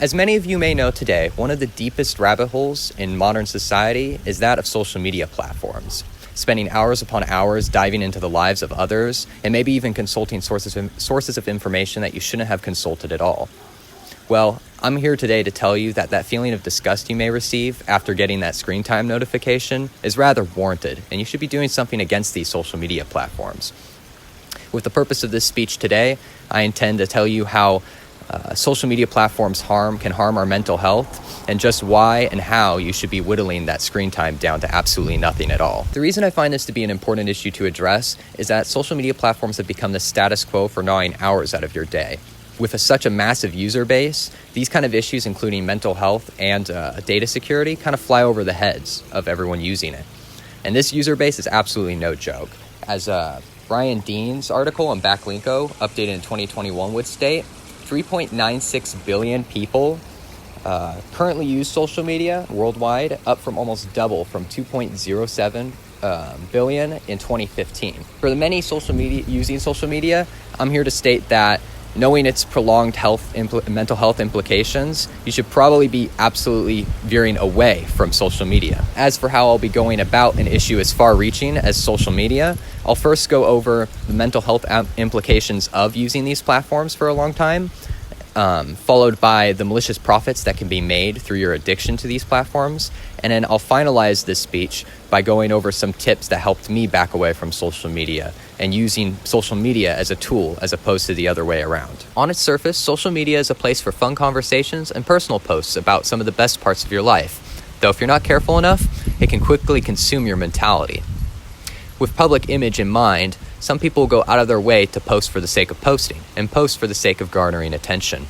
As many of you may know today, one of the deepest rabbit holes in modern society is that of social media platforms. Spending hours upon hours diving into the lives of others, and maybe even consulting sources of information that you shouldn't have consulted at all. Well, I'm here today to tell you that feeling of disgust you may receive after getting that screen time notification is rather warranted, and you should be doing something against these social media platforms. With the purpose of this speech today, I intend to tell you how social media platforms can harm our mental health, and just why and how you should be whittling that screen time down to absolutely nothing at all. The reason I find this to be an important issue to address is that social media platforms have become the status quo for gnawing hours out of your day. With such a massive user base, these kind of issues, including mental health and data security, kind of fly over the heads of everyone using it. And this user base is absolutely no joke. As Brian Dean's article on Backlinko, updated in 2021, would state, 3.96 billion people currently use social media worldwide, up from almost double from 2.07 billion in 2015. For the many using social media, I'm here to state that knowing its prolonged mental health implications, you should probably be absolutely veering away from social media. As for how I'll be going about an issue as far-reaching as social media, I'll first go over the mental health implications of using these platforms for a long time, followed by the malicious profits that can be made through your addiction to these platforms, and then I'll finalize this speech by going over some tips that helped me back away from social media and using social media as a tool as opposed to the other way around. On its surface, social media is a place for fun conversations and personal posts about some of the best parts of your life, though if you're not careful enough, it can quickly consume your mentality. With public image in mind, some people go out of their way to post for the sake of posting, and post for the sake of garnering attention.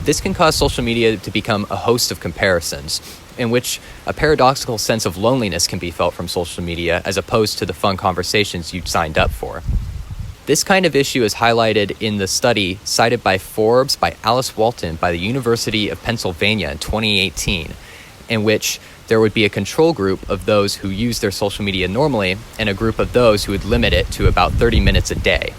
This can cause social media to become a host of comparisons, in which a paradoxical sense of loneliness can be felt from social media as opposed to the fun conversations you signed up for. This kind of issue is highlighted in the study cited by Forbes by Alice Walton by the University of Pennsylvania in 2018, in which there would be a control group of those who use their social media normally and a group of those who would limit it to about 30 minutes a day.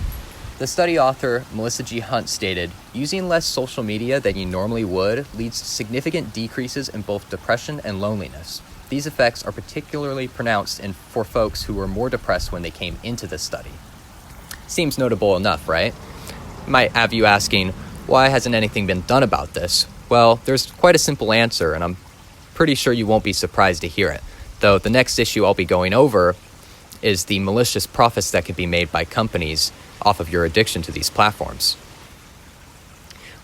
The study author, Melissa G. Hunt, stated, "Using less social media than you normally would leads to significant decreases in both depression and loneliness. These effects are particularly pronounced for folks who were more depressed when they came into the study." Seems notable enough, right? Might have you asking, why hasn't anything been done about this? Well, there's quite a simple answer, and I'm pretty sure you won't be surprised to hear it. Though the next issue I'll be going over is the malicious profits that could be made by companies off of your addiction to these platforms.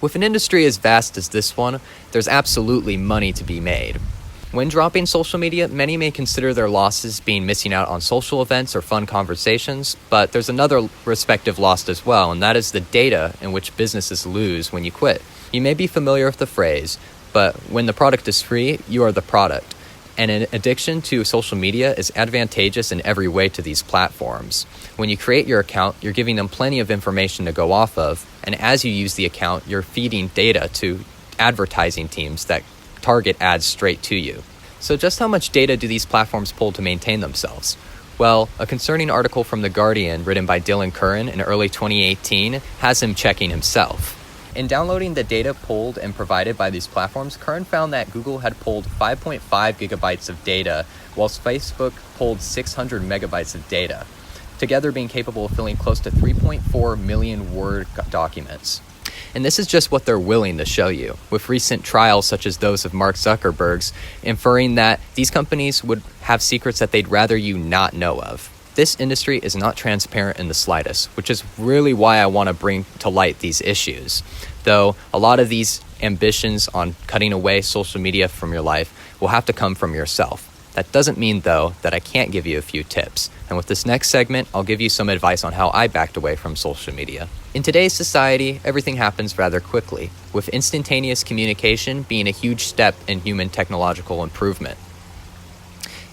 With an industry as vast as this one, there's absolutely money to be made. When dropping social media, many may consider their losses being missing out on social events or fun conversations, but there's another respective loss as well, and that is the data in which businesses lose when you quit. You may be familiar with the phrase, but when the product is free, you are the product. And an addiction to social media is advantageous in every way to these platforms. When you create your account, you're giving them plenty of information to go off of, and as you use the account, you're feeding data to advertising teams that target ads straight to you. So just how much data do these platforms pull to maintain themselves? Well, a concerning article from The Guardian written by Dylan Curran in early 2018 has him checking himself. In downloading the data pulled and provided by these platforms, Curran found that Google had pulled 5.5 gigabytes of data, whilst Facebook pulled 600 megabytes of data, together being capable of filling close to 3.4 million Word documents. And this is just what they're willing to show you, with recent trials such as those of Mark Zuckerberg's, inferring that these companies would have secrets that they'd rather you not know of. This industry is not transparent in the slightest, which is really why I want to bring to light these issues. Though a lot of these ambitions on cutting away social media from your life will have to come from yourself. That doesn't mean, though, that I can't give you a few tips. And with this next segment, I'll give you some advice on how I backed away from social media. In today's society, everything happens rather quickly, with instantaneous communication being a huge step in human technological improvement.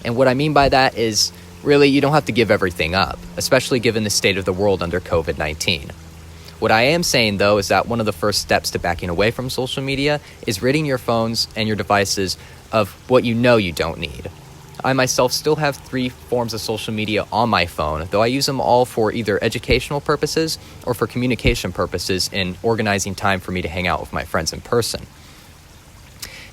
And what I mean by that is, really, you don't have to give everything up, especially given the state of the world under COVID-19. What I am saying, though, is that one of the first steps to backing away from social media is ridding your phones and your devices of what you know you don't need. I myself still have 3 forms of social media on my phone, though I use them all for either educational purposes or for communication purposes in organizing time for me to hang out with my friends in person.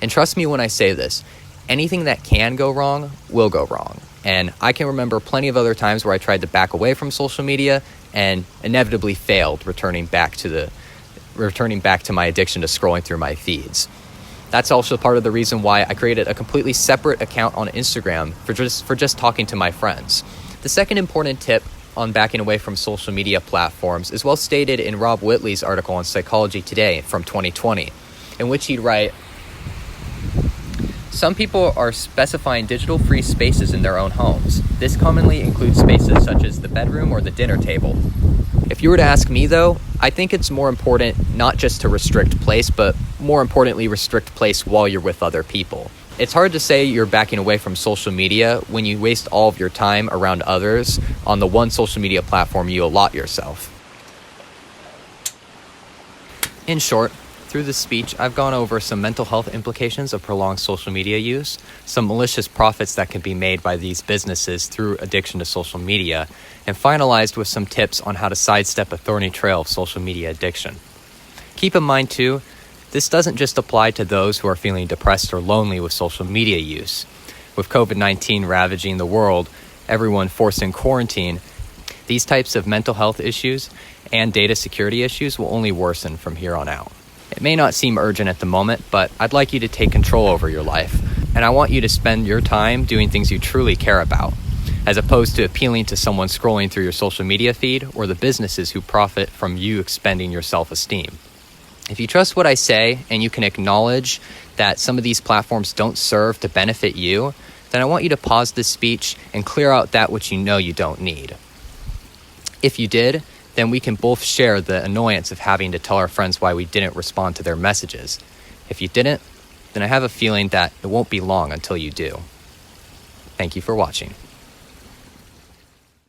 And trust me when I say this, anything that can go wrong will go wrong. And I can remember plenty of other times where I tried to back away from social media and inevitably failed, returning back to my addiction to scrolling through my feeds. That's also part of the reason why I created a completely separate account on Instagram for just talking to my friends. The second important tip on backing away from social media platforms is well stated in Rob Whitley's article on Psychology Today from 2020, in which he'd write, "Some people are specifying digital-free spaces in their own homes. This commonly includes spaces such as the bedroom or the dinner table. If you were to ask me, though, I think it's more important not just to restrict place, but more importantly, restrict place while you're with other people. It's hard to say you're backing away from social media when you waste all of your time around others on the one social media platform you allot yourself." In short, through this speech, I've gone over some mental health implications of prolonged social media use, some malicious profits that can be made by these businesses through addiction to social media, and finalized with some tips on how to sidestep a thorny trail of social media addiction. Keep in mind, too, this doesn't just apply to those who are feeling depressed or lonely with social media use. With COVID-19 ravaging the world, everyone forced in quarantine, these types of mental health issues and data security issues will only worsen from here on out. It may not seem urgent at the moment, but I'd like you to take control over your life, and I want you to spend your time doing things you truly care about, as opposed to appealing to someone scrolling through your social media feed or the businesses who profit from you expending your self-esteem. If you trust what I say and you can acknowledge that some of these platforms don't serve to benefit you, then I want you to pause this speech and clear out that which you know you don't need. If you did, then we can both share the annoyance of having to tell our friends why we didn't respond to their messages. If you didn't, then I have a feeling that it won't be long until you do. Thank you for watching.